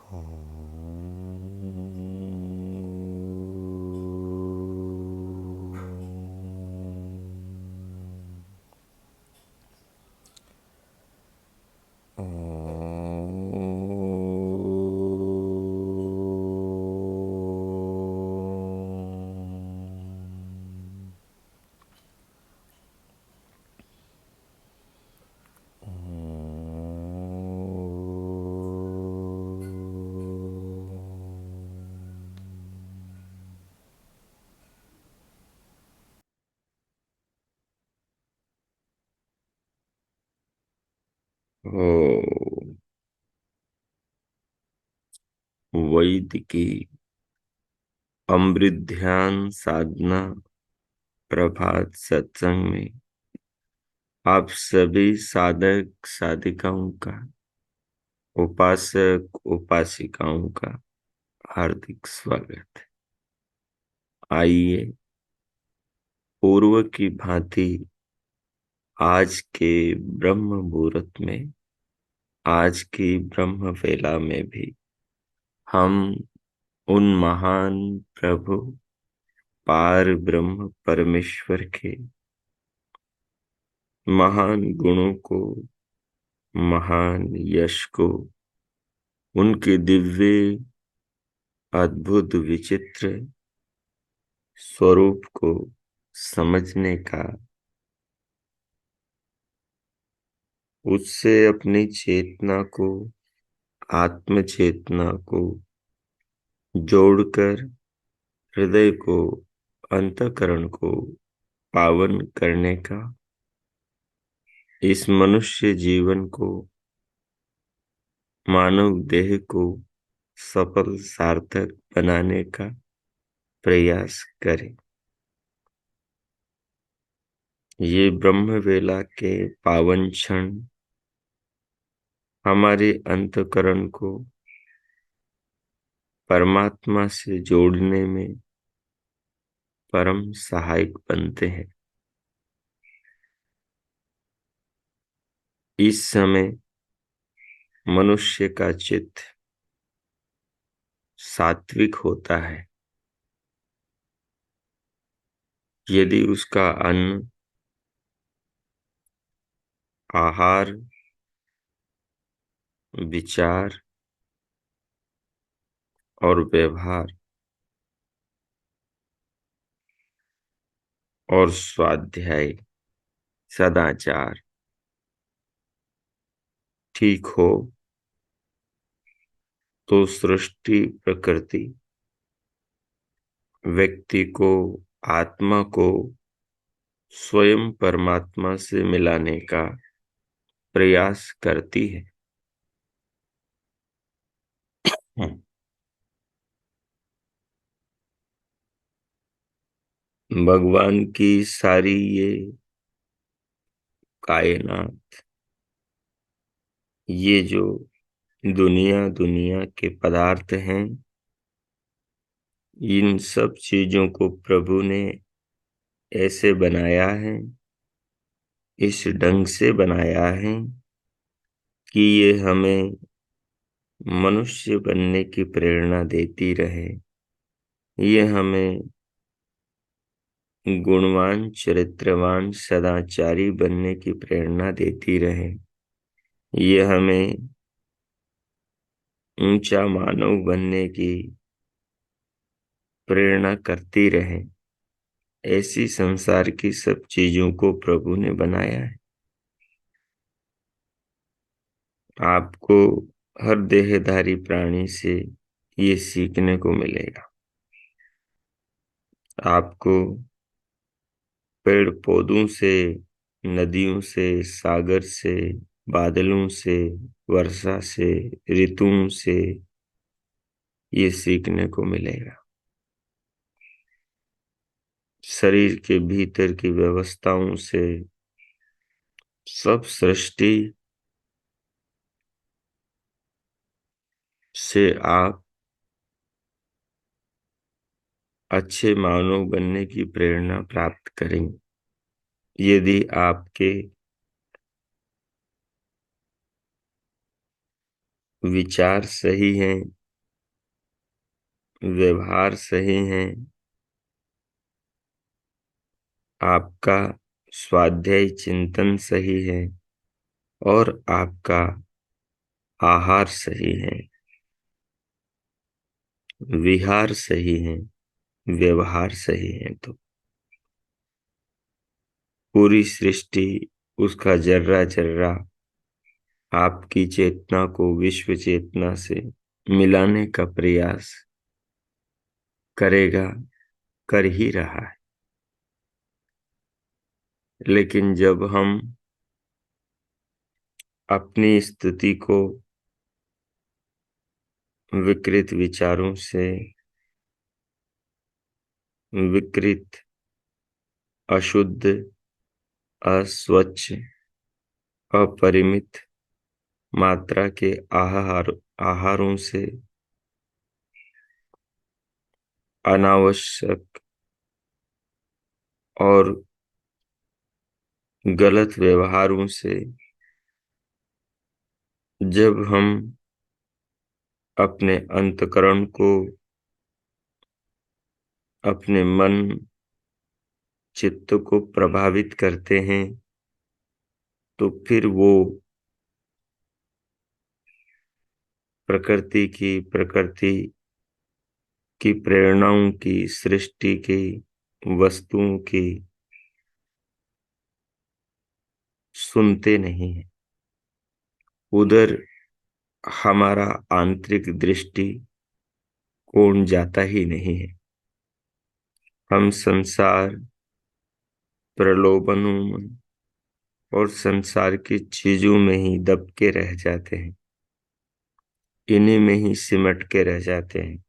ओ वैदिकी अमृत ध्यान साधना प्रभात सत्संग में आप सभी साधक साधिकाओं का, उपासक उपासिकाओं का हार्दिक स्वागत है। आइए पूर्व की भांति आज के ब्रह्म मुहूर्त में, आज की ब्रह्म वेला में भी हम उन महान प्रभु पार ब्रह्म परमेश्वर के महान गुणों को, महान यश को, उनके दिव्य अद्भुत विचित्र स्वरूप को समझने का, उससे अपनी चेतना को, आत्म चेतना को जोड़कर हृदय को, अंतःकरण को पावन करने का, इस मनुष्य जीवन को, मानव देह को सफल सार्थक बनाने का प्रयास करें। ये ब्रह्म वेला के पावन क्षण हमारे अंतःकरण को परमात्मा से जोड़ने में परम सहायक बनते हैं। इस समय मनुष्य का चित्त सात्विक होता है यदि उसका अन्न, आहार, विचार और व्यवहार और स्वाध्याय, सदाचार ठीक हो तो सृष्टि, प्रकृति व्यक्ति को, आत्मा को स्वयं परमात्मा से मिलाने का प्रयास करती है। भगवान की सारी ये कायनात, ये जो दुनिया दुनिया के पदार्थ हैं, इन सब चीजों को प्रभु ने ऐसे बनाया है, इस ढंग से बनाया है कि ये हमें मनुष्य बनने की प्रेरणा देती रहे। ये हमें गुणवान, चरित्रवान, सदाचारी बनने की प्रेरणा देती रहे। ये हमें ऊंचा मानव बनने की प्रेरणा करती रहे। ऐसी संसार की सब चीजों को प्रभु ने बनाया है। आपको हर देहधारी प्राणी से ये सीखने को मिलेगा। आपको पेड़ पौधों से, नदियों से, सागर से, बादलों से, वर्षा से, ऋतुओं से ये सीखने को मिलेगा। शरीर के भीतर की व्यवस्थाओं से, सब सृष्टि से आप अच्छे मानव बनने की प्रेरणा प्राप्त करेंगे। यदि आपके विचार सही हैं, व्यवहार सही है, आपका स्वाध्याय चिंतन सही है, और आपका आहार सही है, विहार सही है, व्यवहार सही है, तो पूरी सृष्टि, उसका जर्रा जर्रा आपकी चेतना को विश्व चेतना से मिलाने का प्रयास करेगा, कर ही रहा है। लेकिन जब हम अपनी स्थिति को विकृत विचारों से, विकृत, अशुद्ध, अस्वच्छ, अपरिमित मात्रा के आहारों से, अनावश्यक और गलत व्यवहारों से जब हम अपने अंतःकरण को, अपने मन चित्त को प्रभावित करते हैं, तो फिर वो प्रकृति की प्रेरणाओं की, सृष्टि की, वस्तुओं की सुनते नहीं हैं। उधर हमारा आंतरिक दृष्टि कोण जाता ही नहीं है। हम संसार, प्रलोभनों में और संसार की चीजों में ही दब के रह जाते हैं, इन्हीं में ही सिमट के रह जाते हैं।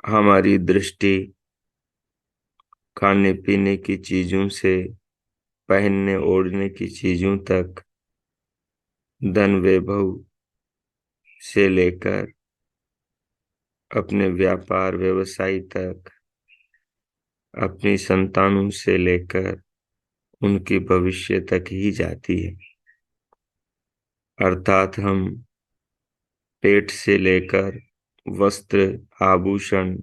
हमारी दृष्टि खाने पीने की चीजों से, पहनने ओढ़ने की चीजों तक, धन वैभव से लेकर अपने व्यापार व्यवसाय तक, अपनी संतानों से लेकर उनके भविष्य तक ही जाती है। अर्थात हम पेट से लेकर वस्त्र, आभूषण,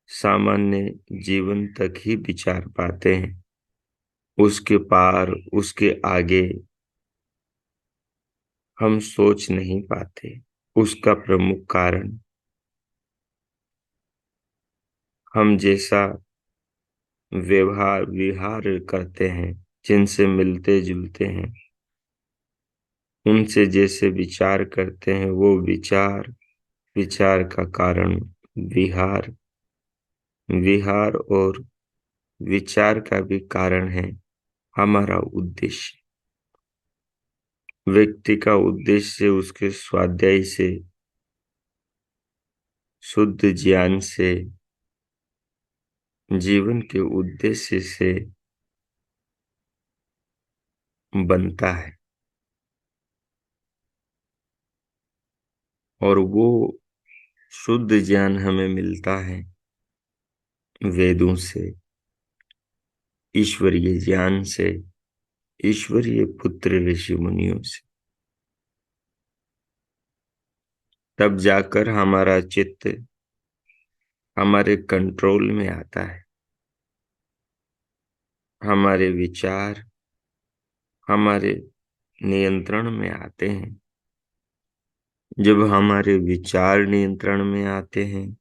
सामान्य जीवन तक ही विचार पाते हैं। उसके पार, उसके आगे हम सोच नहीं पाते। उसका प्रमुख कारण हम जैसा व्यवहार विहार करते हैं, जिनसे मिलते जुलते हैं, उनसे जैसे विचार करते हैं, वो विचार, विचार का कारण विहार, विहार और विचार का भी कारण है हमारा उद्देश्य। व्यक्ति का उद्देश्य उसके स्वाध्याय से, शुद्ध ज्ञान से, जीवन के उद्देश्य से बनता है। और वो शुद्ध ज्ञान हमें मिलता है वेदों से, ईश्वरीय ज्ञान से, ईश्वरीय पुत्र ऋषि मुनियों से। तब जाकर हमारा चित्त हमारे कंट्रोल में आता है। हमारे विचार हमारे नियंत्रण में आते हैं। जब हमारे विचार नियंत्रण में आते हैं,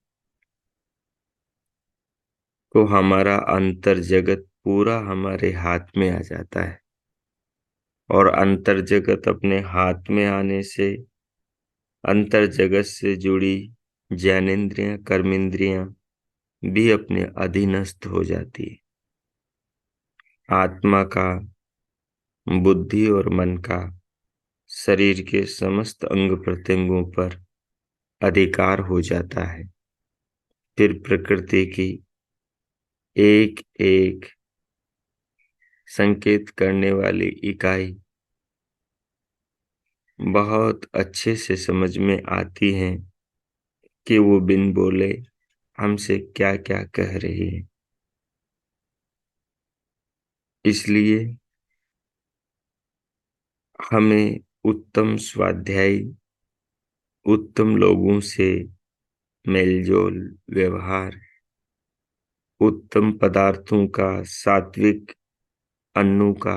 तो हमारा अंतर जगत पूरा हमारे हाथ में आ जाता है। और अंतर जगत अपने हाथ में आने से अंतर जगत से जुड़ी ज्ञानेंद्रियां, कर्मेंद्रियां भी अपने अधीनस्थ हो जाती है। आत्मा का, बुद्धि और मन का शरीर के समस्त अंग प्रत्यंगों पर अधिकार हो जाता है। फिर प्रकृति की एक एक संकेत करने वाली इकाई बहुत अच्छे से समझ में आती है कि वो बिन बोले हमसे क्या क्या कह रही है। इसलिए हमें उत्तम स्वाध्याय, उत्तम लोगों से मेलजोल, व्यवहार, उत्तम पदार्थों का, सात्विक अन्नों का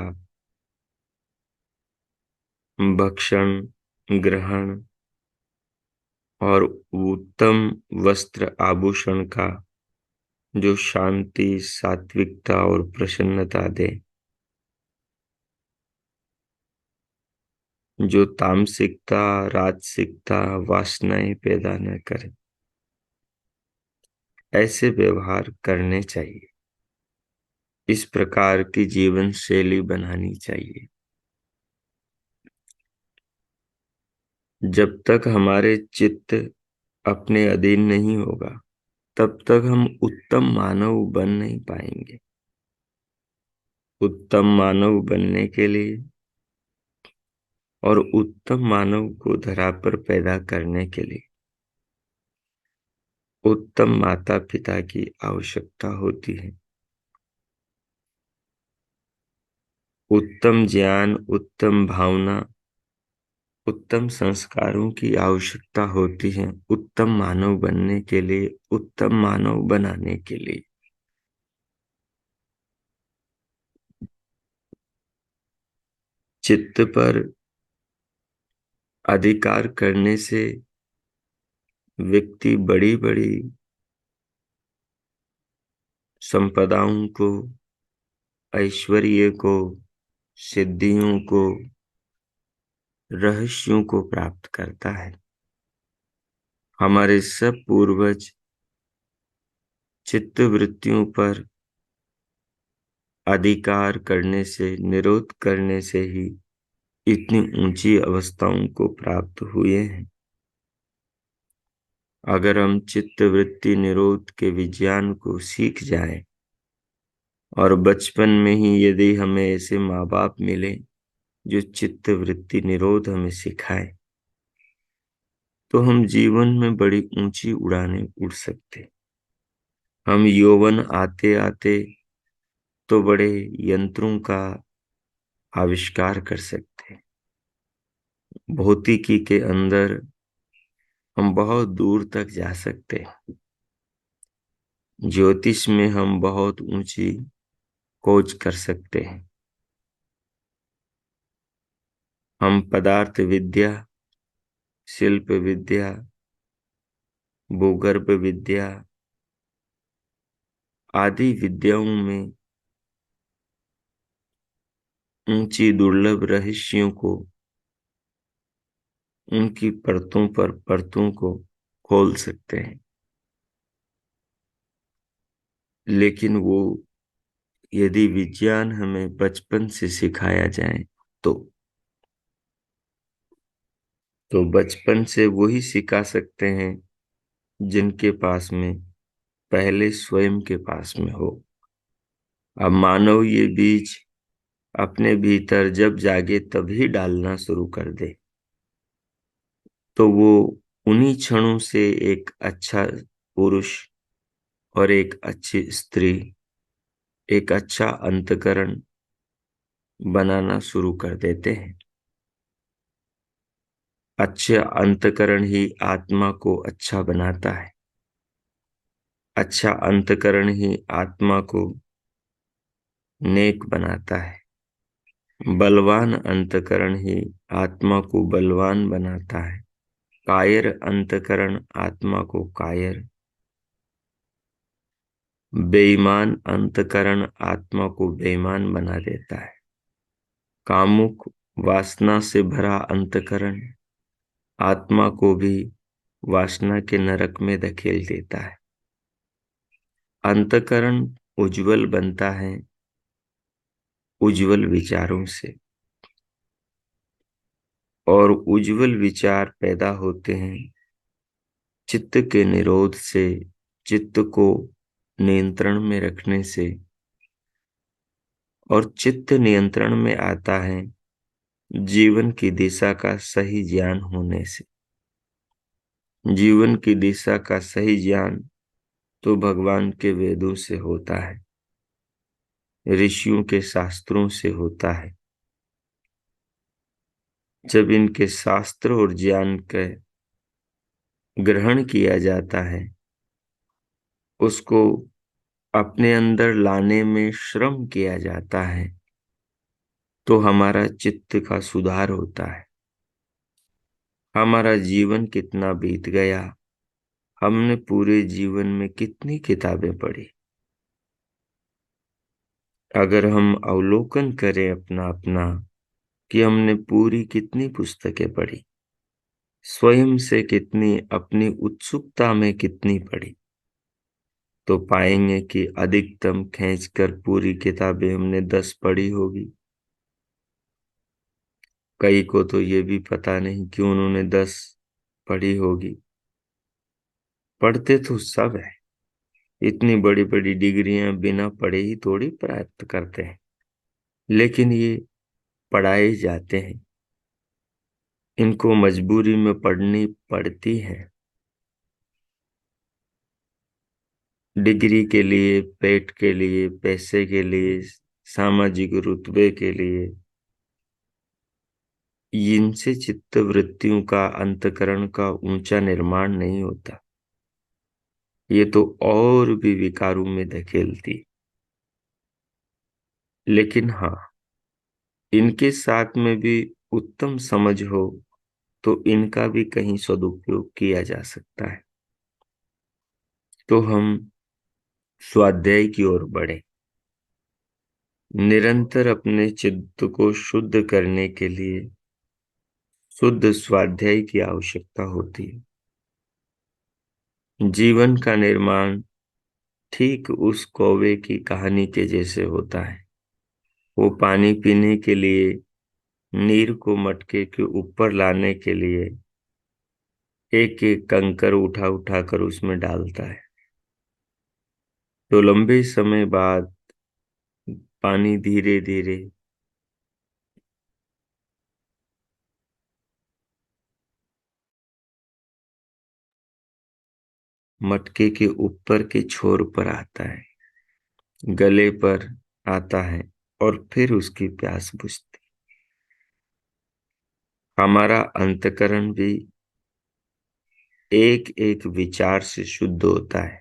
भक्षण, ग्रहण और उत्तम वस्त्र आभूषण का, जो शांति, सात्विकता और प्रसन्नता दे, जो तामसिकता, राजसिकता, वासनाएं पैदा न करे, ऐसे व्यवहार करने चाहिए। इस प्रकार की जीवन शैली बनानी चाहिए। जब तक हमारे चित्त अपने अधीन नहीं होगा, तब तक हम उत्तम मानव बन नहीं पाएंगे। उत्तम मानव बनने के लिए और उत्तम मानव को धरा पर पैदा करने के लिए उत्तम माता पिता की आवश्यकता होती है। उत्तम ज्ञान, उत्तम भावना, उत्तम संस्कारों की आवश्यकता होती है उत्तम मानव बनने के लिए, उत्तम मानव बनाने के लिए। चित्त पर अधिकार करने से व्यक्ति बड़ी बड़ी संपदाओं को, ऐश्वर्य को, सिद्धियों को, रहस्यों को प्राप्त करता है। हमारे सब पूर्वज चित्त वृत्तियों पर अधिकार करने से, निरोध करने से ही इतनी ऊंची अवस्थाओं को प्राप्त हुए हैं। अगर हम चित्त वृत्ति निरोध के विज्ञान को सीख जाएं और बचपन में ही यदि हमें ऐसे माँ बाप मिले जो चित्त वृत्ति निरोध हमें सिखाए, तो हम जीवन में बड़ी ऊंची उड़ानें उड़ सकते। हम यौवन आते आते तो बड़े यंत्रों का आविष्कार कर सकते। भौतिकी के अंदर हम बहुत दूर तक जा सकते। ज्योतिष में हम बहुत ऊंची खोज कर सकते हैं। हम पदार्थ विद्या, शिल्प विद्या, भूगर्भ विद्या आदि विद्याओं में ऊंची दुर्लभ रहस्यों को, उनकी परतों पर परतों को खोल सकते हैं। लेकिन वो यदि विज्ञान हमें बचपन से सिखाया जाए तो बचपन से वही सिखा सकते हैं जिनके पास में पहले स्वयं के पास में हो। अब मानव ये बीज अपने भीतर जब जागे तभी डालना शुरू कर दे, तो वो उन्हीं क्षणों से एक अच्छा पुरुष और एक अच्छी स्त्री, एक अच्छा अंतकरण बनाना शुरू कर देते हैं। अच्छा अंतकरण ही आत्मा को अच्छा बनाता है। अच्छा अंतकरण ही आत्मा को नेक बनाता है। बलवान अंतकरण ही आत्मा को बलवान बनाता है। कायर अंतकरण आत्मा को कायर, बेईमान अंतकरण आत्मा को बेईमान बना देता है। कामुक वासना से भरा अंतकरण आत्मा को भी वासना के नरक में धकेल देता है। अंतकरण उज्जवल बनता है उज्जवल विचारों से, और उज्जवल विचार पैदा होते हैं चित्त के निरोध से, चित्त को नियंत्रण में रखने से। और चित्त नियंत्रण में आता है जीवन की दिशा का सही ज्ञान होने से। जीवन की दिशा का सही ज्ञान तो भगवान के वेदों से होता है, ऋषियों के शास्त्रों से होता है। जब इनके शास्त्र और ज्ञान के ग्रहण किया जाता है, उसको अपने अंदर लाने में श्रम किया जाता है, तो हमारा चित्त का सुधार होता है। हमारा जीवन कितना बीत गया, हमने पूरे जीवन में कितनी किताबें पढ़ी। अगर हम अवलोकन करें अपना अपना कि हमने पूरी कितनी पुस्तकें पढ़ी, स्वयं से कितनी, अपनी उत्सुकता में कितनी पढ़ी, तो पाएंगे कि अधिकतम खींचकर पूरी किताबें हमने 10 पढ़ी होगी। कई को तो ये भी पता नहीं कि उन्होंने 10 पढ़ी होगी। पढ़ते तो सब है, इतनी बड़ी बड़ी डिग्रियां बिना पढ़े ही थोड़ी प्राप्त करते हैं, लेकिन ये पढ़ाए जाते हैं, इनको मजबूरी में पढ़नी पड़ती है। डिग्री के लिए, पेट के लिए, पैसे के लिए, सामाजिक रुतबे के लिए, इनसे चित्त वृत्तियों का, अंतकरण का ऊंचा निर्माण नहीं होता। ये तो और भी विकारों में धकेलती। लेकिन हाँ, इनके साथ में भी उत्तम समझ हो तो इनका भी कहीं सदुपयोग किया जा सकता है। तो हम स्वाध्याय की ओर बढ़े। निरंतर अपने चित्त को शुद्ध करने के लिए शुद्ध स्वाध्याय की आवश्यकता होती है। जीवन का निर्माण ठीक उस कौवे की कहानी के जैसे होता है। वो पानी पीने के लिए नीर को मटके के ऊपर लाने के लिए एक एक कंकर उठा उठा कर उसमें डालता है। तो लंबे समय बाद पानी धीरे धीरे मटके के ऊपर के छोर पर आता है, गले पर आता है, और फिर उसकी प्यास बुझती। हमारा अंतकरण भी एक एक विचार से शुद्ध होता है,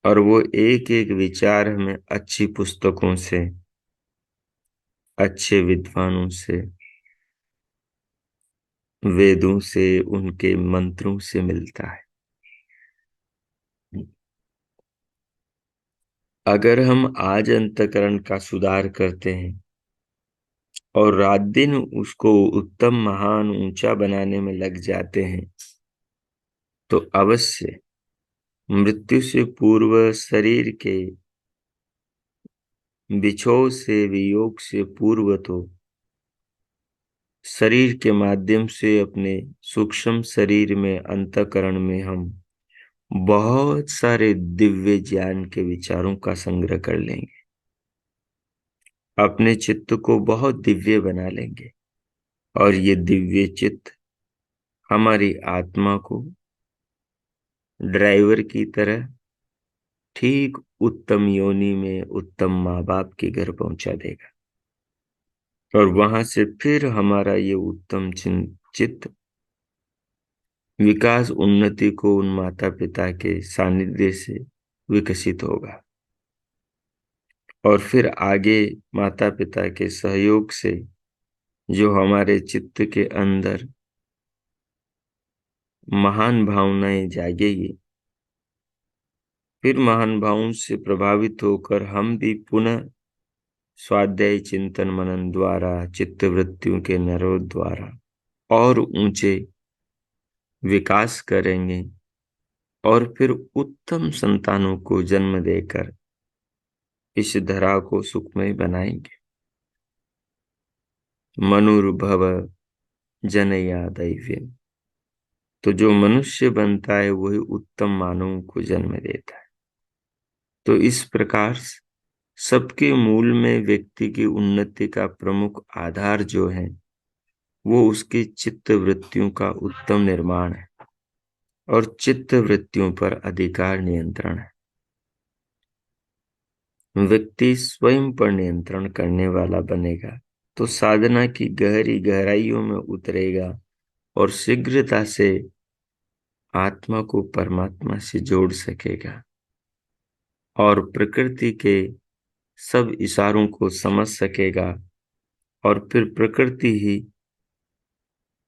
और वो एक एक विचार हमें अच्छी पुस्तकों से, अच्छे विद्वानों से, वेदों से, उनके मंत्रों से मिलता है। अगर हम आज अंतकरण का सुधार करते हैं और रात दिन उसको उत्तम, महान, ऊंचा बनाने में लग जाते हैं, तो अवश्य मृत्यु से पूर्व, शरीर के बिछोह से, वियोग से पूर्व, तो शरीर के माध्यम से अपने सूक्ष्म शरीर में, अंतःकरण में हम बहुत सारे दिव्य ज्ञान के विचारों का संग्रह कर लेंगे, अपने चित्त को बहुत दिव्य बना लेंगे, और ये दिव्य चित्त हमारी आत्मा को ड्राइवर की तरह ठीक उत्तम योनि में, उत्तम माँ बाप के घर पहुंचा देगा। और वहां से फिर हमारा ये उत्तम चित्त विकास, उन्नति को उन माता पिता के सानिध्य से विकसित होगा, और फिर आगे माता पिता के सहयोग से जो हमारे चित्त के अंदर महान भावनाएं जागेगी, फिर महान भावों से प्रभावित होकर हम भी पुनः स्वाध्याय, चिंतन, मनन द्वारा, चित्त वृत्तियों के निरोध द्वारा और ऊंचे विकास करेंगे, और फिर उत्तम संतानों को जन्म देकर इस धरा को सुखमय बनाएंगे। मनुर्भव जनया दैव्यम। तो जो मनुष्य बनता है वही उत्तम मानवों को जन्म देता है। तो इस प्रकार सबके मूल में व्यक्ति की उन्नति का प्रमुख आधार जो है वो उसकी चित्त वृत्तियों का उत्तम निर्माण है, और चित्त वृत्तियों पर अधिकार, नियंत्रण है। व्यक्ति स्वयं पर नियंत्रण करने वाला बनेगा तो साधना की गहरी गहराइयों में उतरेगा और शीघ्रता से आत्मा को परमात्मा से जोड़ सकेगा और प्रकृति के सब इशारों को समझ सकेगा, और फिर प्रकृति ही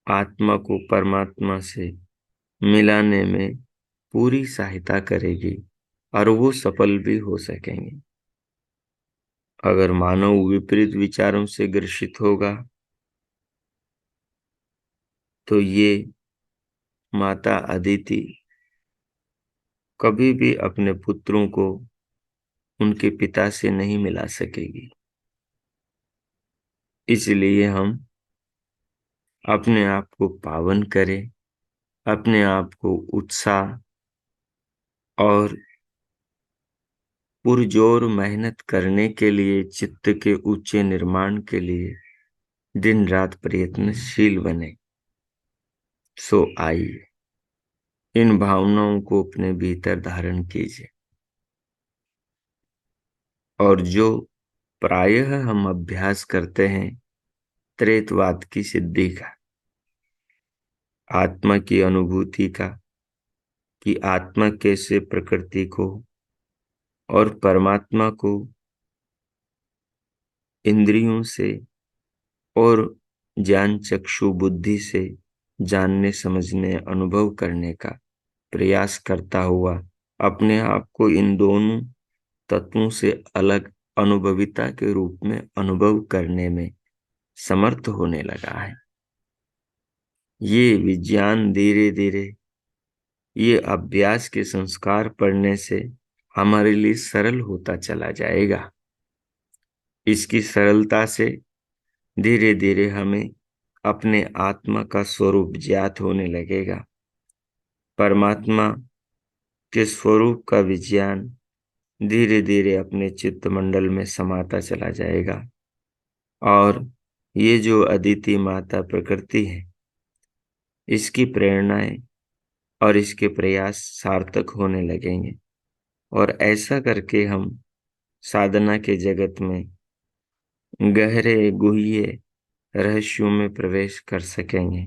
आत्मा को परमात्मा से मिलाने में पूरी सहायता करेगी और वो सफल भी हो सकेंगे। अगर मानव विपरीत विचारों से ग्रसित होगा तो ये माता अदिति कभी भी अपने पुत्रों को उनके पिता से नहीं मिला सकेगी। इसलिए हम अपने आप को पावन करें, अपने आप को उत्साह और पुरजोर मेहनत करने के लिए, चित्त के ऊंचे निर्माण के लिए दिन रात प्रयत्नशील बने। सो आइए इन भावनाओं को अपने भीतर धारण कीजिए, और जो प्रायः हम अभ्यास करते हैं त्रेतवाद की सिद्धि का, आत्मा की अनुभूति का, कि आत्मा कैसे प्रकृति को और परमात्मा को इंद्रियों से और ज्ञान चक्षु बुद्धि से जानने, समझने, अनुभव करने का प्रयास करता हुआ अपने आप को इन दोनों तत्वों से अलग अनुभविता के रूप में अनुभव करने में समर्थ होने लगा है। ये विज्ञान धीरे धीरे, ये अभ्यास के संस्कार पढ़ने से हमारे लिए सरल होता चला जाएगा। इसकी सरलता से धीरे धीरे हमें अपने आत्मा का स्वरूप ज्ञात होने लगेगा। परमात्मा के स्वरूप का विज्ञान धीरे धीरे अपने चित्त मंडल में समाता चला जाएगा, और ये जो अदिति माता प्रकृति है, इसकी प्रेरणाएं और इसके प्रयास सार्थक होने लगेंगे, और ऐसा करके हम साधना के जगत में गहरे गुह्य रहस्यों में प्रवेश कर सकेंगे।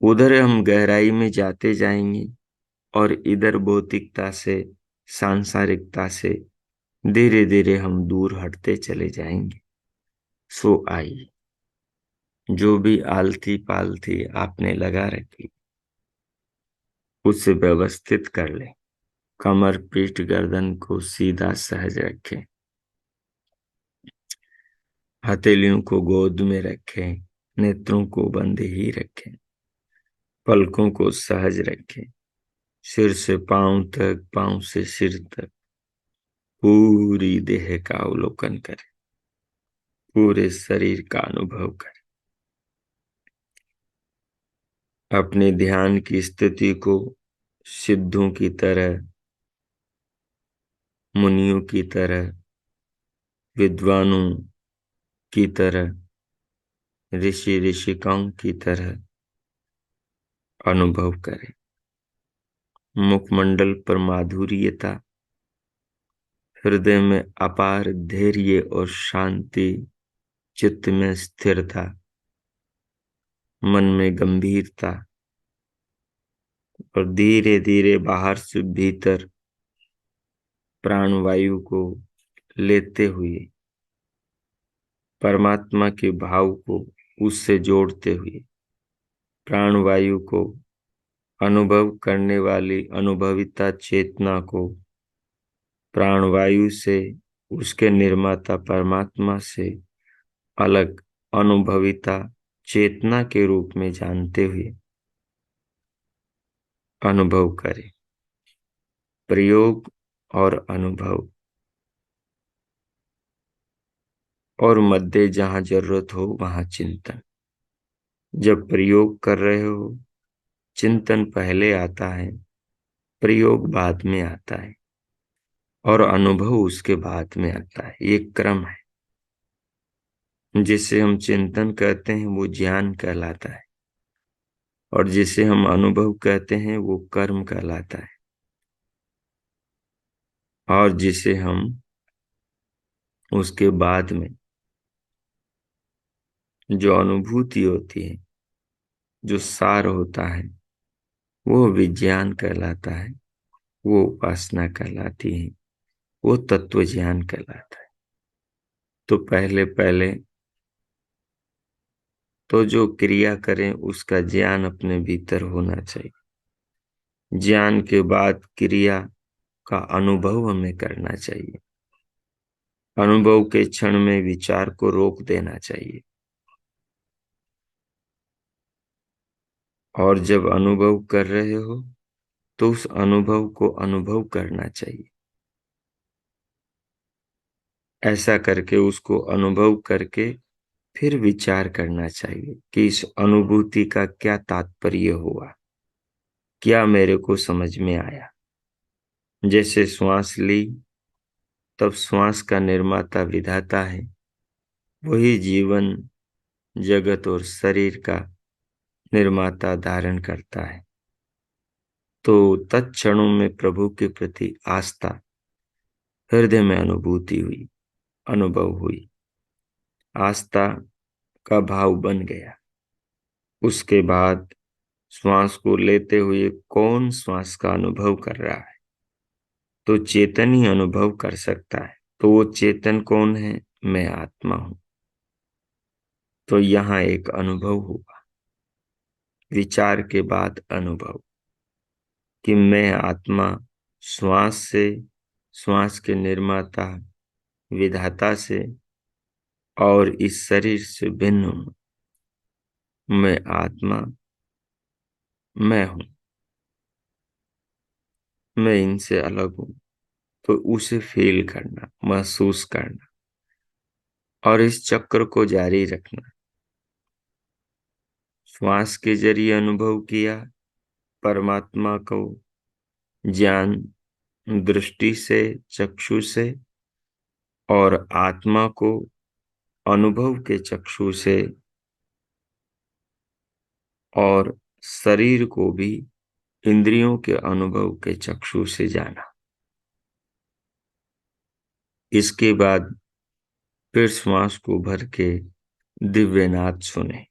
उधर हम गहराई में जाते जाएंगे और इधर भौतिकता से, सांसारिकता से धीरे धीरे हम दूर हटते चले जाएंगे। सो आइए, जो भी आलती पालती आपने लगा रखी उसे व्यवस्थित कर ले। कमर, पीठ, गर्दन को सीधा सहज रखें। हथेलियों को गोद में रखें। नेत्रों को बंद ही रखें। पलकों को सहज रखें। सिर से पांव तक, पांव से सिर तक पूरी देह का अवलोकन करें। पूरे शरीर का अनुभव करें। अपने ध्यान की स्थिति को सिद्धों की तरह, मुनियों की तरह, विद्वानों की तरह, ऋषि ऋषिकाओं की तरह अनुभव करें। मुखमंडल पर माधुर्यता, हृदय में अपार धैर्य और शांति, चित्त में स्थिरता, मन में गंभीरता, और धीरे धीरे बाहर से भीतर प्राणवायु को लेते हुए परमात्मा के भाव को उससे जोड़ते हुए प्राणवायु को अनुभव करने वाली अनुभविता चेतना को प्राणवायु से, उसके निर्माता परमात्मा से अलग अनुभविता चेतना के रूप में जानते हुए अनुभव करें। प्रयोग और अनुभव, और मध्य जहां जरूरत हो वहां चिंतन। जब प्रयोग कर रहे हो, चिंतन पहले आता है, प्रयोग बाद में आता है, और अनुभव उसके बाद में आता है। ये क्रम है। जिसे हम चिंतन कहते हैं वो ज्ञान कहलाता है, और जिसे हम अनुभव कहते हैं वो कर्म कहलाता है, और जिसे हम उसके बाद में जो अनुभूति होती है, जो सार होता है, वो विज्ञान कहलाता है, वो उपासना कहलाती है, वो तत्व ज्ञान कहलाता है। तो पहले पहले तो जो क्रिया करें उसका ज्ञान अपने भीतर होना चाहिए। ज्ञान के बाद क्रिया का अनुभव हमें करना चाहिए। अनुभव के क्षण में विचार को रोक देना चाहिए, और जब अनुभव कर रहे हो तो उस अनुभव को अनुभव करना चाहिए। ऐसा करके उसको अनुभव करके फिर विचार करना चाहिए कि इस अनुभूति का क्या तात्पर्य हुआ, क्या मेरे को समझ में आया। जैसे श्वास ली, तब श्वास का निर्माता विधाता है, वही जीवन जगत और शरीर का निर्माता धारण करता है। तो तत्क्षणों में प्रभु के प्रति आस्था, हृदय में अनुभूति हुई, अनुभव हुई, आस्था का भाव बन गया। उसके बाद श्वास को लेते हुए कौन श्वास का अनुभव कर रहा है, तो चेतन ही अनुभव कर सकता है। तो वो चेतन कौन है? मैं आत्मा हूं। तो यहाँ एक अनुभव हुआ, विचार के बाद अनुभव, कि मैं आत्मा श्वास से, श्वास के निर्माता विधाता से और इस शरीर से भिन्न हूं। मैं आत्मा, मैं हूं, मैं इनसे अलग हूं। तो उसे फील करना, महसूस करना, और इस चक्र को जारी रखना। श्वास के जरिए अनुभव किया परमात्मा को, ज्ञान दृष्टि से, चक्षु से, और आत्मा को अनुभव के चक्षु से, और शरीर को भी इंद्रियों के अनुभव के चक्षु से जाना। इसके बाद फिर श्वास को भर के दिव्यनाद सुने।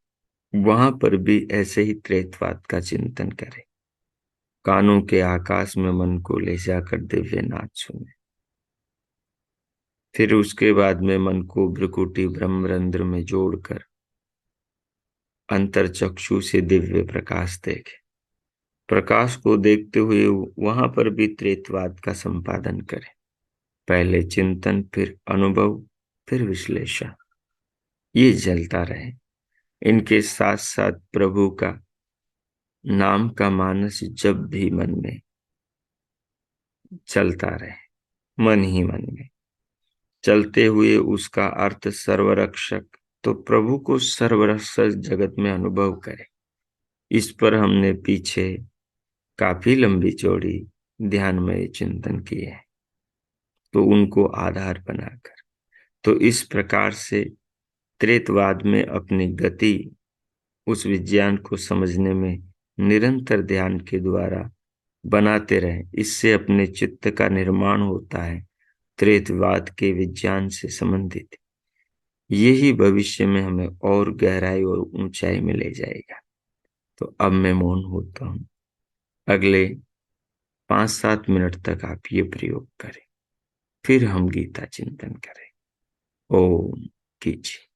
वहां पर भी ऐसे ही त्रैतवाद का चिंतन करें। कानों के आकाश में मन को ले जाकर दिव्यनाद सुने। फिर उसके बाद में मन को भ्रुकुटी ब्रह्मरंध्र में जोड़कर अंतर चक्षु से दिव्य प्रकाश देखे। प्रकाश को देखते हुए वहां पर भी त्रैतवाद का संपादन करें। पहले चिंतन, फिर अनुभव, फिर विश्लेषण, ये चलता रहे। इनके साथ साथ प्रभु का नाम का मानस जब भी मन में चलता रहे, मन ही मन में चलते हुए उसका अर्थ सर्वरक्षक, तो प्रभु को सर्वरक्षक जगत में अनुभव करें। इस पर हमने पीछे काफी लंबी चौड़ी ध्यान में चिंतन किए हैं, तो उनको आधार बनाकर, तो इस प्रकार से त्रेतवाद में अपनी गति उस विज्ञान को समझने में निरंतर ध्यान के द्वारा बनाते रहें। इससे अपने चित्त का निर्माण होता है त्रेतवाद के विज्ञान से संबंधित। यही भविष्य में हमें और गहराई और ऊंचाई में ले जाएगा। तो अब मैं मौन होता हूं। अगले 5-7 मिनट तक आप ये प्रयोग करें, फिर हम गीता चिंतन करें। ओम कीजिए।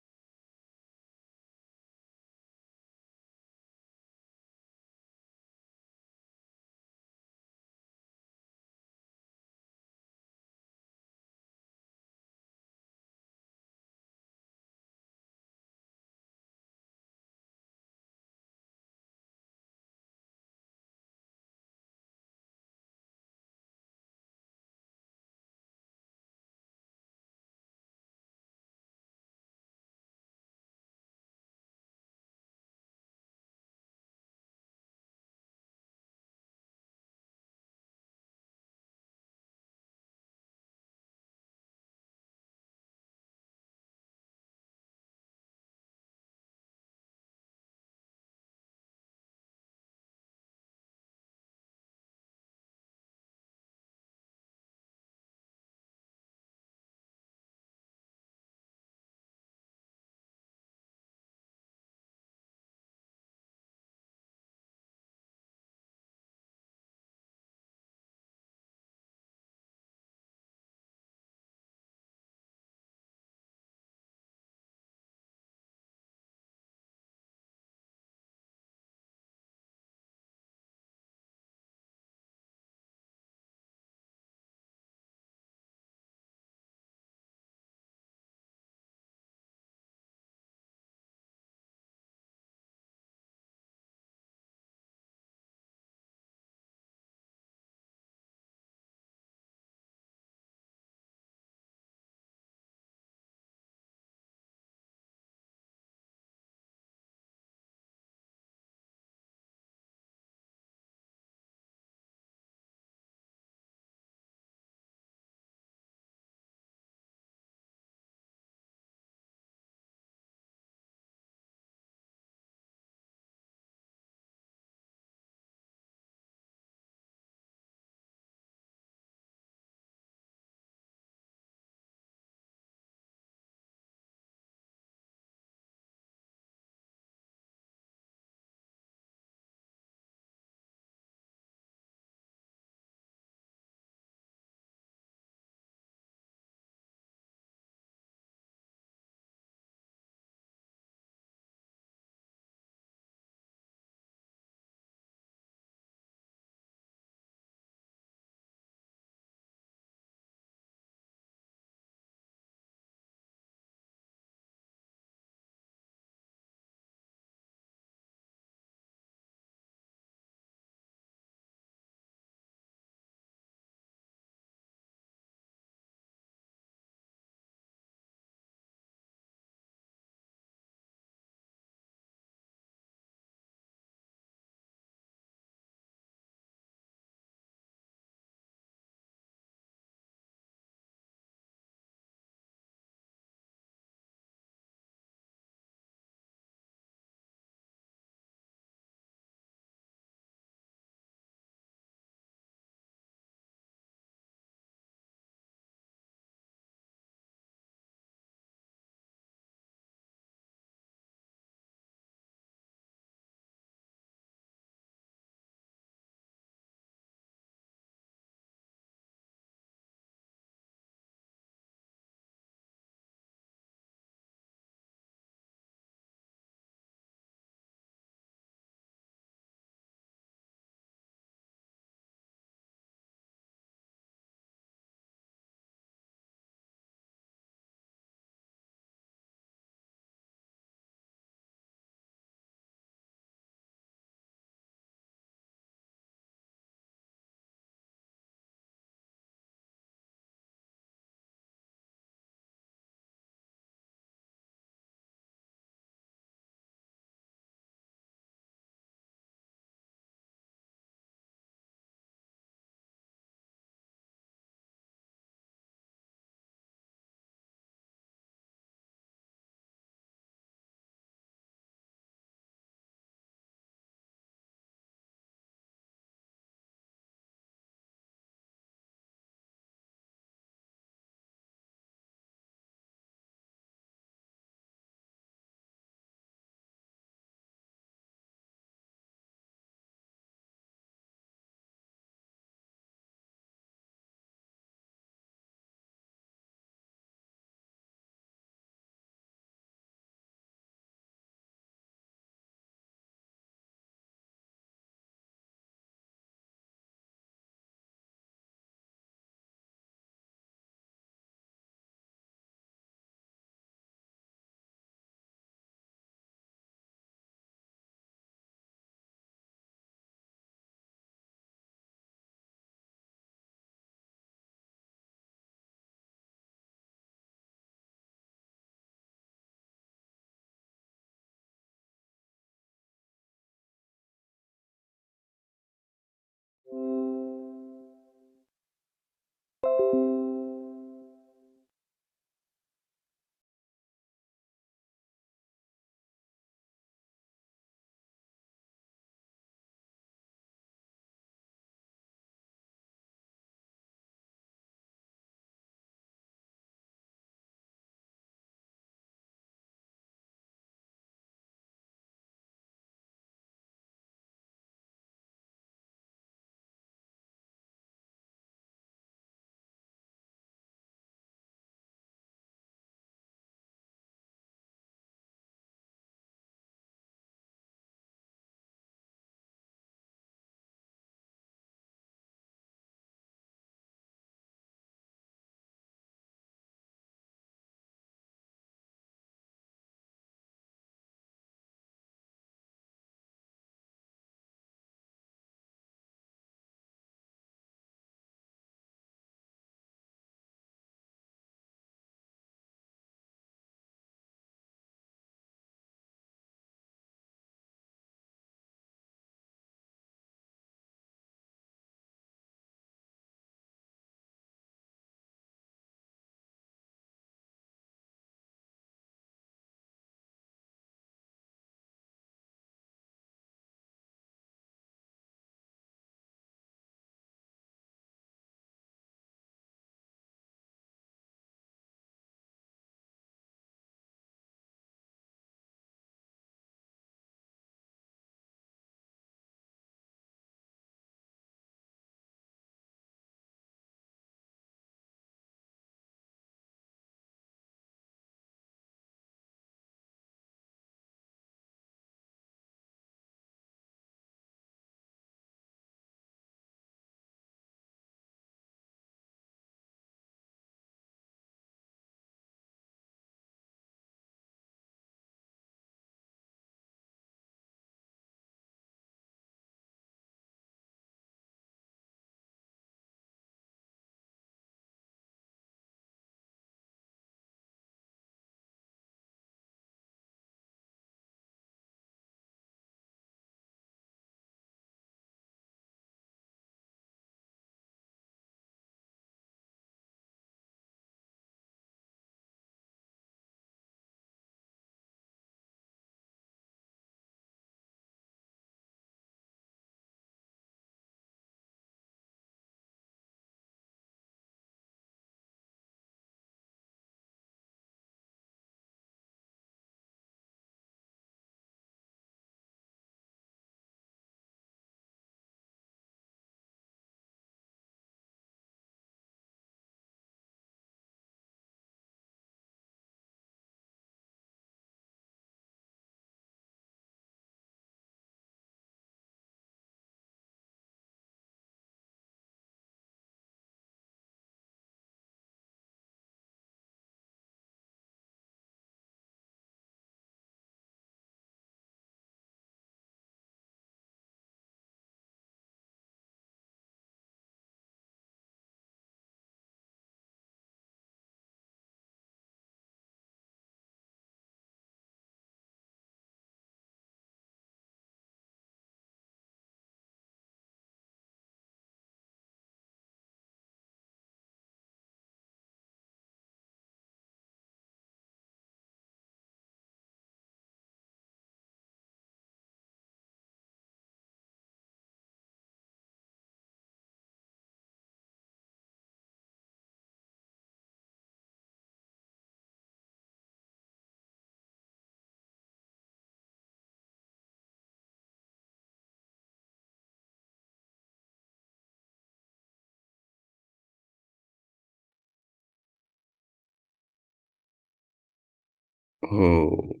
हो।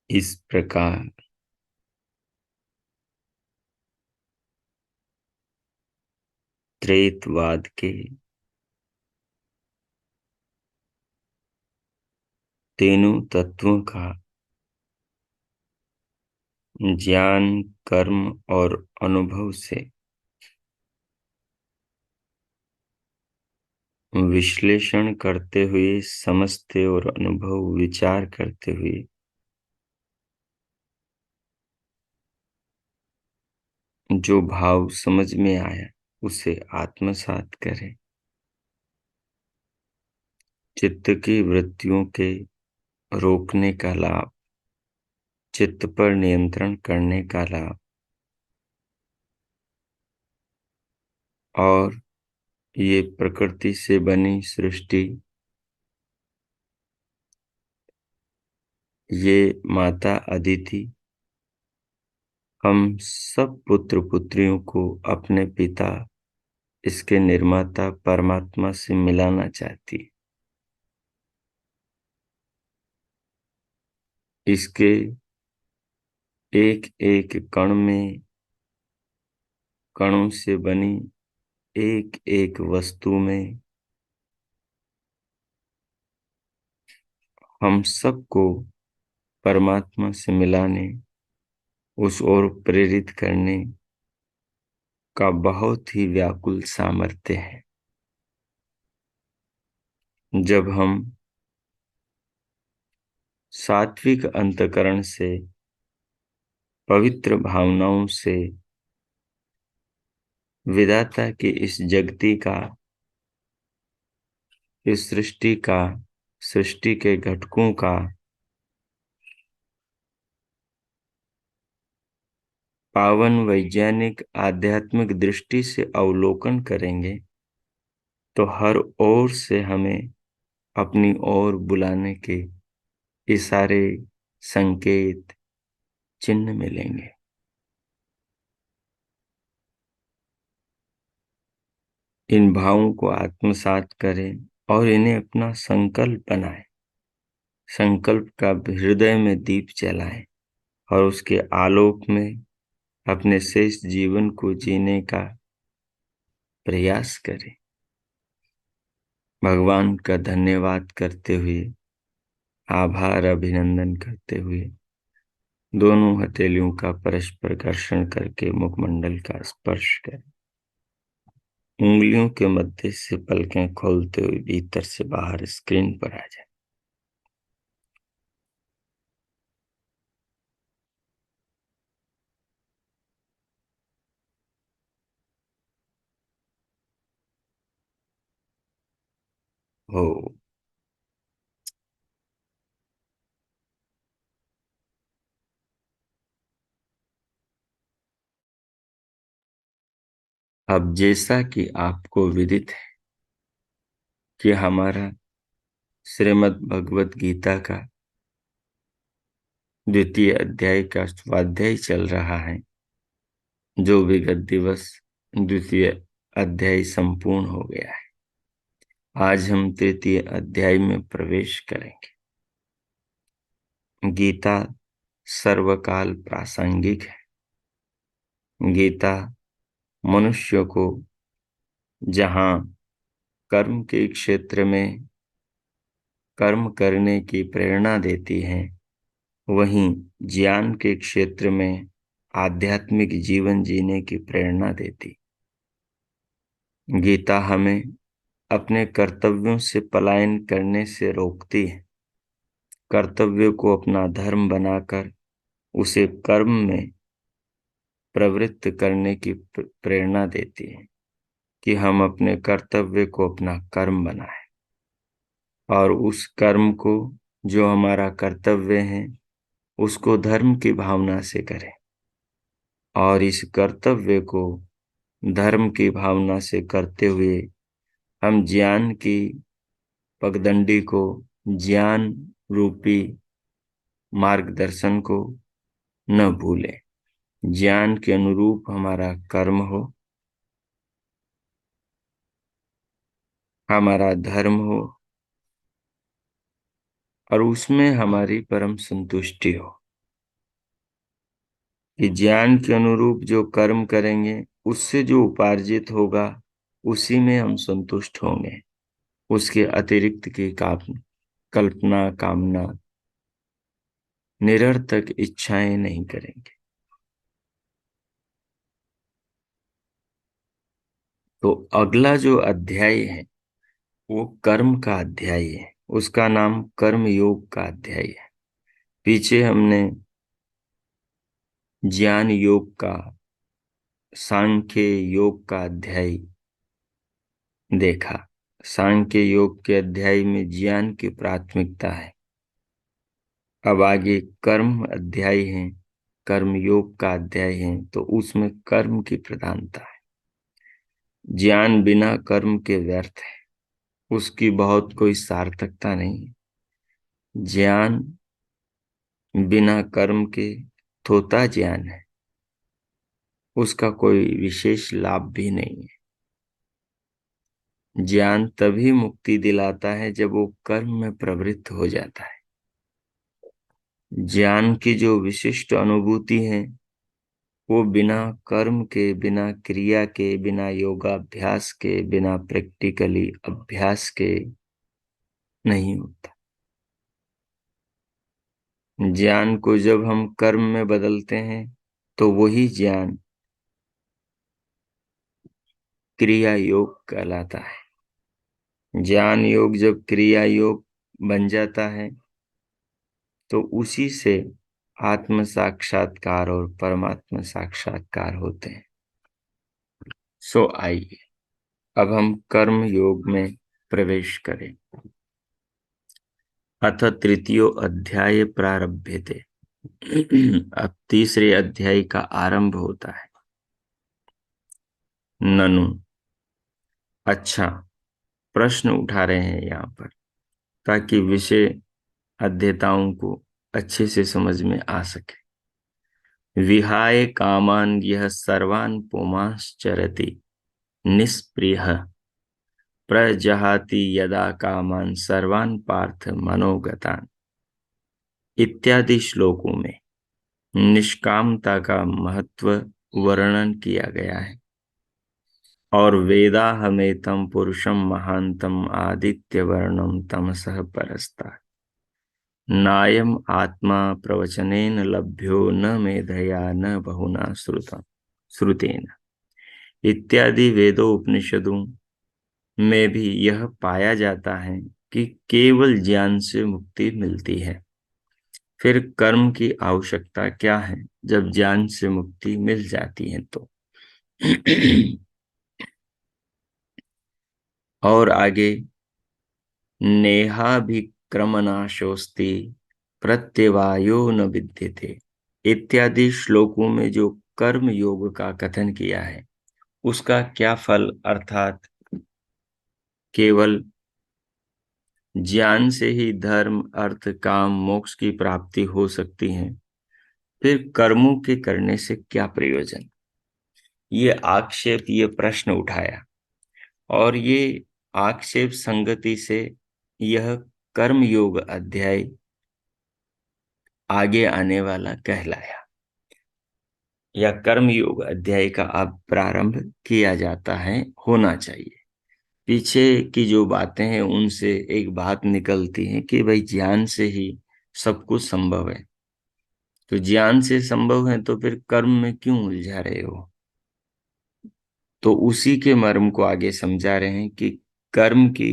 इस प्रकार त्रैतवाद के तीनों तत्वों का ज्ञान, कर्म और अनुभव से विश्लेषण करते हुए, समझते और अनुभव विचार करते हुए जो भाव समझ में आया उसे आत्मसात करें। चित्त की वृत्तियों के रोकने का लाभ, चित्त पर नियंत्रण करने का लाभ और ये प्रकृति से बनी सृष्टि, ये माता अदिति, हम सब पुत्र पुत्रियों को अपने पिता, इसके निर्माता परमात्मा से मिलाना चाहती है। इसके एक एक कण में, कणों से बनी एक एक वस्तु में हम सबको परमात्मा से मिलाने, उस ओर प्रेरित करने का बहुत ही व्याकुल सामर्थ्य है। जब हम सात्विक अंतकरण से, पवित्र भावनाओं से विधाता की इस जगती का, इस सृष्टि का, सृष्टि के घटकों का पावन वैज्ञानिक आध्यात्मिक दृष्टि से अवलोकन करेंगे तो हर ओर से हमें अपनी ओर बुलाने के इशारे, संकेत, चिन्ह मिलेंगे। इन भावों को आत्मसात करें और इन्हें अपना संकल्प बनाएं। संकल्प का हृदय में दीप जलाएं और उसके आलोक में अपने शेष जीवन को जीने का प्रयास करें। भगवान का धन्यवाद करते हुए, आभार अभिनंदन करते हुए दोनों हथेलियों का परस्पर घर्षण करके मुखमंडल का स्पर्श करें। उंगलियों के मध्य से पलकें खोलते हुए भीतर से बाहर स्क्रीन पर आ जाए। हो। अब जैसा कि आपको विदित है कि हमारा श्रीमद् भगवत गीता का द्वितीय अध्याय का स्वाध्याय चल रहा है, जो विगत दिवस द्वितीय अध्याय संपूर्ण हो गया है। आज हम तृतीय अध्याय में प्रवेश करेंगे। गीता सर्वकाल प्रासंगिक है। गीता मनुष्य को जहां कर्म के क्षेत्र में कर्म करने की प्रेरणा देती है, वहीं ज्ञान के क्षेत्र में आध्यात्मिक जीवन जीने की प्रेरणा देती। गीता हमें अपने कर्तव्यों से पलायन करने से रोकती है। कर्तव्य को अपना धर्म बनाकर उसे कर्म में प्रवृत्त करने की प्रेरणा देती है कि हम अपने कर्तव्य को अपना कर्म बनाएं और उस कर्म को, जो हमारा कर्तव्य है, उसको धर्म की भावना से करें और इस कर्तव्य को धर्म की भावना से करते हुए हम ज्ञान की पगडंडी को, ज्ञान रूपी मार्गदर्शन को न भूलें। ज्ञान के अनुरूप हमारा कर्म हो, हमारा धर्म हो, और उसमें हमारी परम संतुष्टि हो कि ज्ञान के अनुरूप जो कर्म करेंगे उससे जो उपार्जित होगा उसी में हम संतुष्ट होंगे। उसके अतिरिक्त की कल्पना कामना निरर्थक इच्छाएं नहीं करेंगे। तो अगला जो अध्याय है वो कर्म का अध्याय है। उसका नाम कर्म योग का अध्याय है। पीछे हमने ज्ञान योग का, सांख्य योग का अध्याय देखा। सांख्य योग के अध्याय में ज्ञान की प्राथमिकता है। अब आगे कर्म अध्याय है, कर्म योग का अध्याय है, तो उसमें कर्म की प्रधानता है। ज्ञान बिना कर्म के व्यर्थ है, उसकी बहुत कोई सार्थकता नहीं है। ज्ञान बिना कर्म के थोता ज्ञान है, उसका कोई विशेष लाभ भी नहीं है। ज्ञान तभी मुक्ति दिलाता है जब वो कर्म में प्रवृत्त हो जाता है। ज्ञान की जो विशिष्ट अनुभूति है वो बिना कर्म के, बिना क्रिया के, बिना योगाभ्यास के, बिना प्रैक्टिकली अभ्यास के नहीं होता। ज्ञान को जब हम कर्म में बदलते हैं तो वही ज्ञान क्रिया योग कहलाता है। ज्ञान योग जब क्रिया योग बन जाता है तो उसी से आत्म साक्षात्कार और परमात्मा साक्षात्कार होते हैं। सो आइए अब हम कर्म योग में प्रवेश करें। अथ तृतीयो अध्याय प्रारभ्यते। अब तीसरे अध्याय का आरंभ होता है। ननु, अच्छा, प्रश्न उठा रहे हैं यहाँ पर ताकि विषय अध्येताओं को अच्छे से समझ में आ सके। विहाय कामान यह सर्वान् पुमांश्चरति निष्प्रियः प्रजहाति यदा कामान सर्वान् पार्थ मनोगतान् इत्यादि श्लोकों में निष्कामता का महत्व वर्णन किया गया है। और वेदाहमेतं पुरुषं महांतम आदित्य वर्णम तमसः परस्ता नायम आत्मा प्रवचनेन लभ्यो न मेधया न बहुना श्रुतेन इत्यादि वेदोपनिषदों में भी यह पाया जाता है कि केवल ज्ञान से मुक्ति मिलती है। फिर कर्म की आवश्यकता क्या है जब ज्ञान से मुक्ति मिल जाती है तो। और आगे नेहाभिक्रमनाशोस्ति प्रत्यवायो न विद्यते इत्यादि श्लोकों में जो कर्म योग का कथन किया है उसका क्या फल, अर्थात केवल ज्ञान से ही धर्म अर्थ काम मोक्ष की प्राप्ति हो सकती है, फिर कर्मों के करने से क्या प्रयोजन। ये आक्षेप, ये प्रश्न उठाया और ये आक्षेप संगति से यह कर्म योग अध्याय आगे आने वाला कहलाया, या कर्म योग अध्याय का अब प्रारंभ किया जाता है, होना चाहिए। पीछे की जो बातें हैं उनसे एक बात निकलती है कि भाई ज्ञान से ही सब कुछ संभव है, तो ज्ञान से संभव है तो फिर कर्म में क्यों उलझा रहे हो। तो उसी के मर्म को आगे समझा रहे हैं कि कर्म की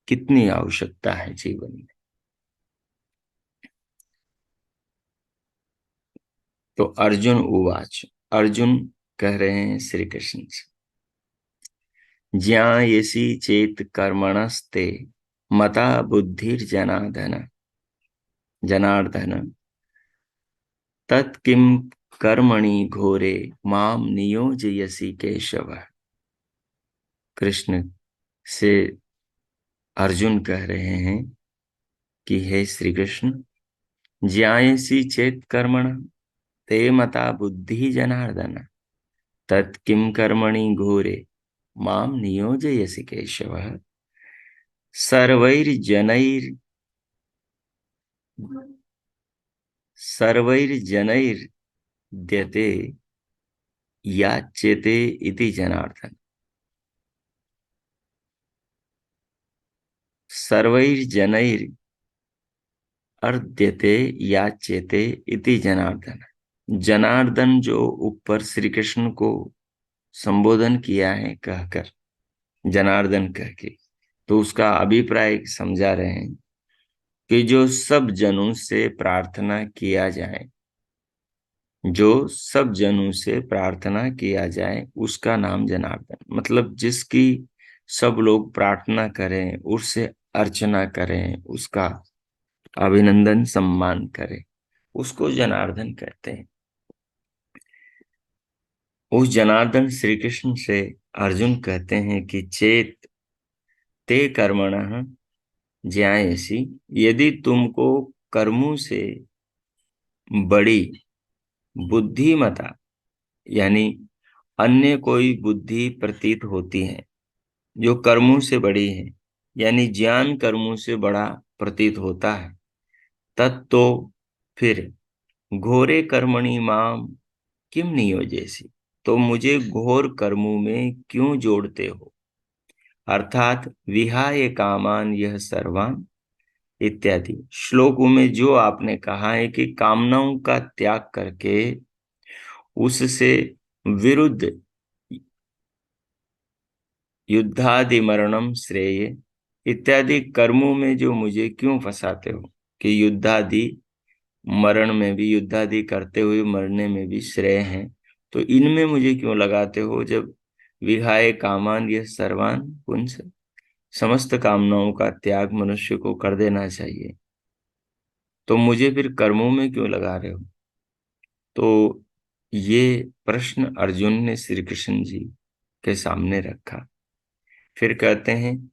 कितनी आवश्यकता है जीवन में। तो अर्जुन उवाच, अर्जुन कह रहे हैं श्री कृष्ण से, ज्ञायसि चेत कर्मणस्ते मता बुद्धिर्जनार्दन जनार्दन तत्किं कर्मणि घोरे माम नियोजयसि केशव। कृष्ण से अर्जुन कह रहे हैं कि हे श्री कृष्ण, ज्ञायसि चेत कर्मण ते मता बुद्धि जनार्दन तत्किं कर्मणि घोरे माम नियोजयसि केशव। सर्वैर्जनैर् सर्वैर्जनैर्द्यते याच्यते इति जनार्दन। सर्वैर्जनैर् अर्ध्यते याच्यते इति जनार्दन। जनार्दन जो ऊपर श्री कृष्ण को संबोधन किया है कहकर, जनार्दन कह के, तो उसका अभिप्राय समझा रहे हैं कि जो सब जनों से प्रार्थना किया जाए, जो सब जनों से प्रार्थना किया जाए उसका नाम जनार्दन। मतलब जिसकी सब लोग प्रार्थना करें, उससे अर्चना करें, उसका अभिनंदन सम्मान करें, उसको जनार्दन कहते हैं। उस जनार्दन श्री कृष्ण से अर्जुन कहते हैं कि चेत ते कर्मणः ज्ञायसि, यदि तुमको कर्मों से बड़ी बुद्धिमता यानी अन्य कोई बुद्धि प्रतीत होती है जो कर्मों से बड़ी है, यानी ज्ञान कर्मों से बड़ा प्रतीत होता है, तत्तो फिर घोरे कर्मणि माम किम नियोजयसि, तो मुझे घोर कर्मों में क्यों जोड़ते हो। अर्थात विहाय कामान यह सर्वान इत्यादि श्लोकों में जो आपने कहा है कि कामनाओं का त्याग करके उससे विरुद्ध युद्धादि मरणम श्रेय इत्यादि कर्मों में जो मुझे क्यों फंसाते हो, कि युद्धादि मरण में भी, युद्धादि करते हुए मरने में भी श्रेय है, तो इनमें मुझे क्यों लगाते हो, जब विहाय कामान यह सर्वान पुंस, समस्त कामनाओं का त्याग मनुष्य को कर देना चाहिए, तो मुझे फिर कर्मों में क्यों लगा रहे हो। तो ये प्रश्न अर्जुन ने श्री कृष्ण जी के सामने रखा। फिर कहते हैं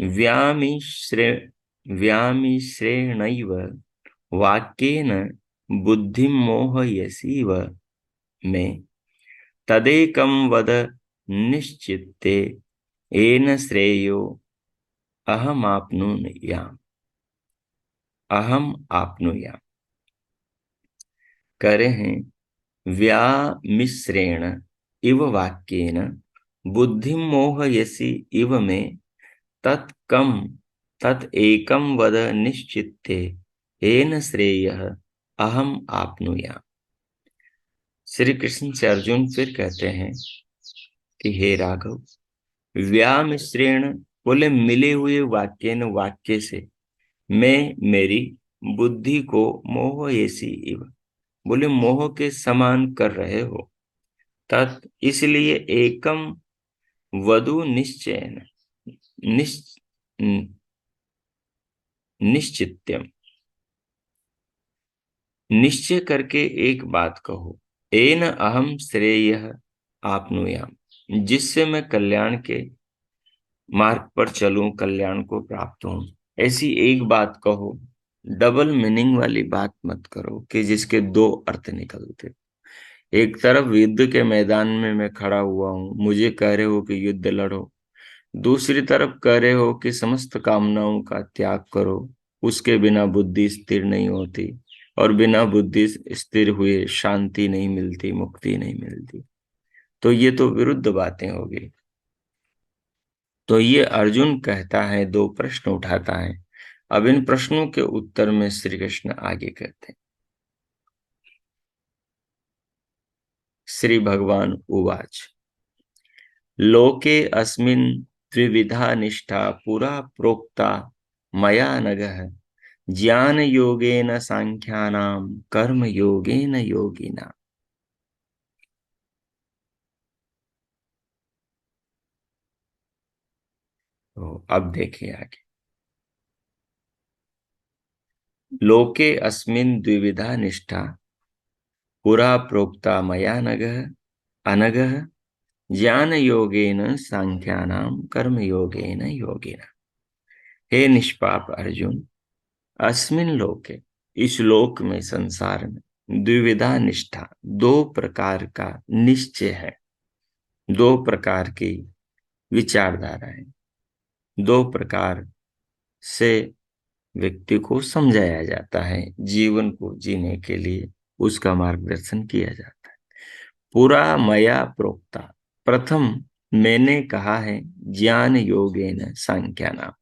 व्यामिश्रे व्यामिश्रेणैव वाक्येन बुद्धिं मोहयसीव मे तदेकं वद निश्चित्ते येन श्रेयो अहमाप्नुयाम् अहमाप्नुयाम्। कह रहे हैं व्यामिश्रेण इव वाक्येन बुद्धिं मोहयसि इव मे तत्कम तत् एकम वद निश्चित्ते येन श्रेयः अहम आपनुयाम्। श्री कृष्ण से अर्जुन फिर कहते हैं कि हे राघव, व्यामिश्रेण बोले मिले हुए वाक्य न वाक्य से, मैं मेरी बुद्धि को मोह ऐसी इव बोले मोह के समान कर रहे हो, तत् इसलिए एकम वधु निश्चयन निश्चित्यम निश्चय करके एक बात कहो, एन अहम श्रेयः आपनुयाम जिससे मैं कल्याण के मार्ग पर चलूं, कल्याण को प्राप्त हूं। ऐसी एक बात कहो, डबल मीनिंग वाली बात मत करो कि जिसके दो अर्थ निकलते। एक तरफ युद्ध के मैदान में मैं खड़ा हुआ हूं, मुझे कह रहे हो कि युद्ध लड़ो, दूसरी तरफ कह रहे हो कि समस्त कामनाओं का त्याग करो, उसके बिना बुद्धि स्थिर नहीं होती, और बिना बुद्धि स्थिर हुए शांति नहीं मिलती, मुक्ति नहीं मिलती। तो ये तो विरुद्ध बातें हो गई। तो ये अर्जुन कहता है, दो प्रश्न उठाता है। अब इन प्रश्नों के उत्तर में श्री कृष्ण आगे कहते हैं। श्री भगवान उवाच लोके अस्मिन् द्विविधा निष्ठा पुरा प्रोक्ता मया नघः ज्ञान योगेन सांख्यानां कर्म योगेन योगिना। तो अब देखिए आगे, लोके अस्मिन् द्विविधा निष्ठा पुरा प्रोक्ता मया नघः अनघः ज्ञान योगेन सांख्यानां कर्म योगेन योगिना। हे निष्पाप अर्जुन, अस्मिन लोके इस लोक में, संसार में, द्विविधा निष्ठा दो प्रकार का निश्चय है, दो प्रकार की विचारधारा है, दो प्रकार से व्यक्ति को समझाया जाता है, जीवन को जीने के लिए उसका मार्गदर्शन किया जाता है। पुरा मया प्रोक्ता, प्रथम मैंने कहा है, ज्ञान योगेन सांख्यानाम,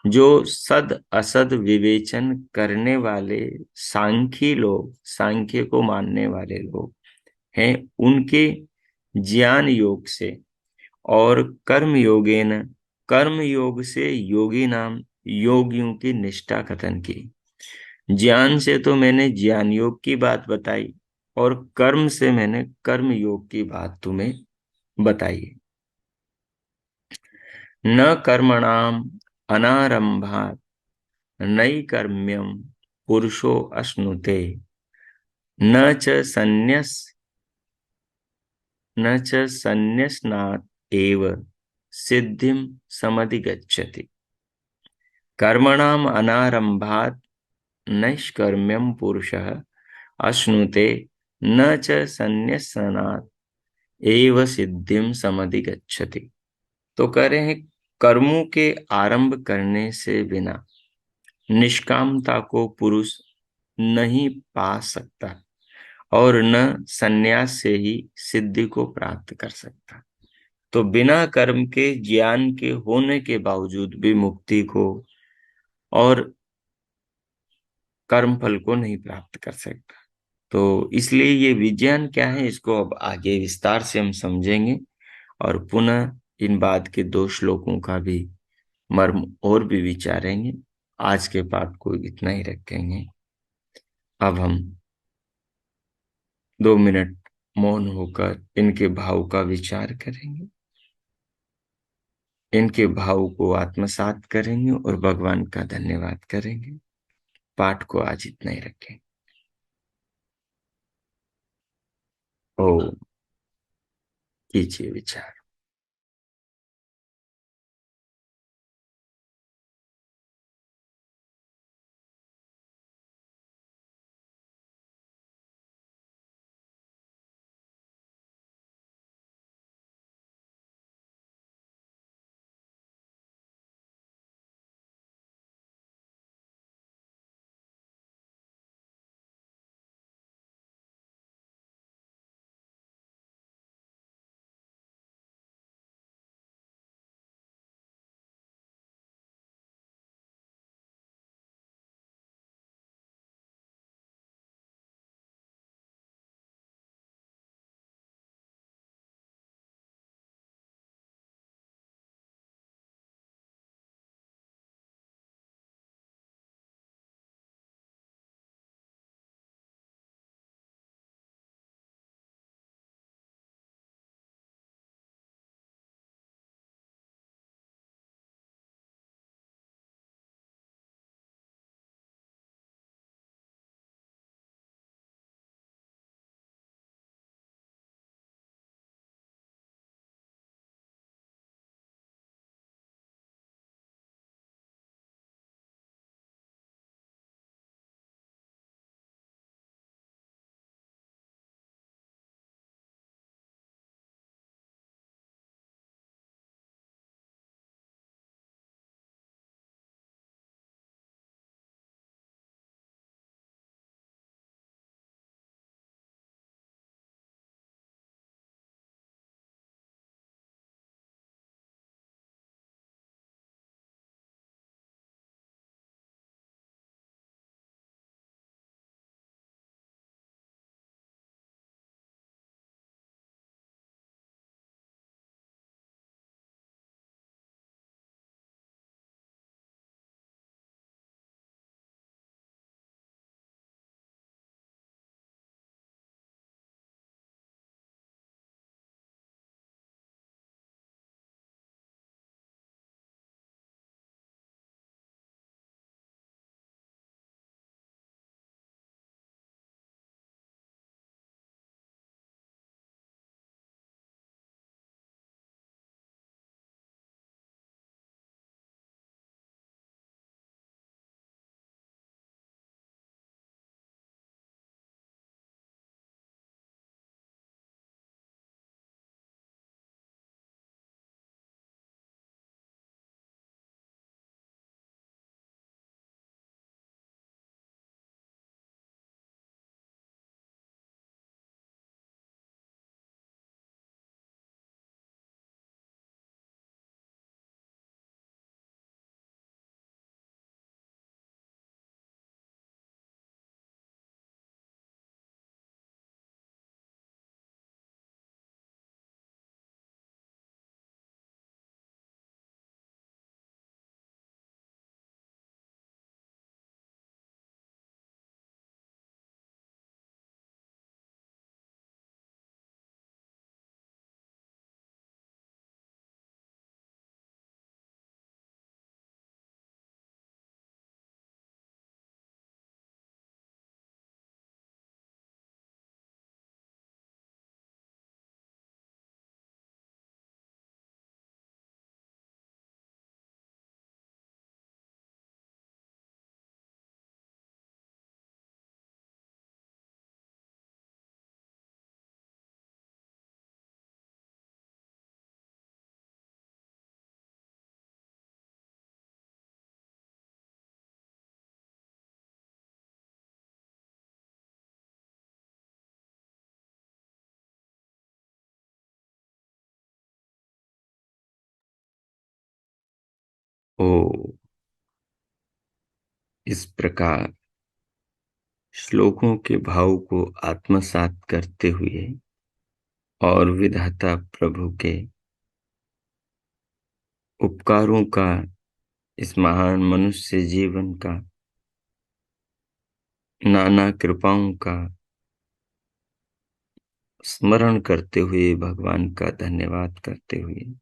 जो सद असद विवेचन करने वाले सांख्यी लोग, सांख्य को मानने वाले लोग हैं, उनके ज्ञान योग से, और कर्म योगेन, कर्म योग से योगी नाम, योगियों की निष्ठा कथन की। ज्ञान से तो मैंने ज्ञान योग की बात बताई, और कर्म से मैंने कर्म योग की बात तुम्हें बताई। न कर्मणाम अनारंभात नैकर्म्यम पुरुषो अश्नुते, न च संन्यस न च संन्यसनात् एव सिद्धिं समधिगच्छति। कर्मणाम अनारंभात नैष्कर्म्यम पुरुषः अश्नुते, न च संन्यसनात् एव सिद्धिं समधिगच्छति। तो कह रहे हैं, कर्मों के आरंभ करने से बिना निष्कामता को पुरुष नहीं पा सकता, और न संन्यास से ही सिद्धि को प्राप्त कर सकता। तो बिना कर्म के, ज्ञान के होने के बावजूद भी मुक्ति को और कर्म फल को नहीं प्राप्त कर सकता। तो इसलिए ये विज्ञान क्या है, इसको अब आगे विस्तार से हम समझेंगे, और पुनः इन बाद के दो श्लोकों का भी मर्म और भी विचारेंगे। आज के पाठ को इतना ही रखेंगे। अब हम 2 मिनट मौन होकर इनके भाव का विचार करेंगे, इनके भाव को आत्मसात करेंगे और भगवान का धन्यवाद करेंगे। पाठ को आज इतना ही रखें। ओ, कीजिए विचार। ओ, इस प्रकार श्लोकों के भाव को आत्मसात करते हुए और विधाता प्रभु के उपकारों का, इस महान मनुष्य जीवन का, नाना कृपाओं का स्मरण करते हुए, भगवान का धन्यवाद करते हुए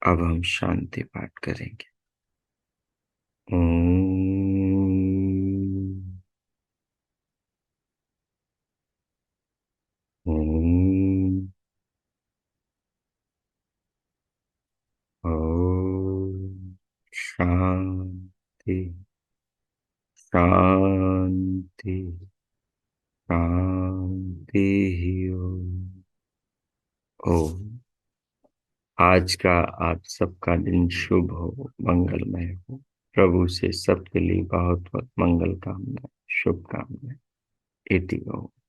अब हम शांति पाठ करेंगे। ओम। ओम। ओम। शांति, शांति, शांति ही ओम। ओम। आज का आप सबका दिन शुभ हो, मंगलमय हो। प्रभु से सबके लिए बहुत बहुत मंगल कामना, शुभकामनाएं। इति ओम।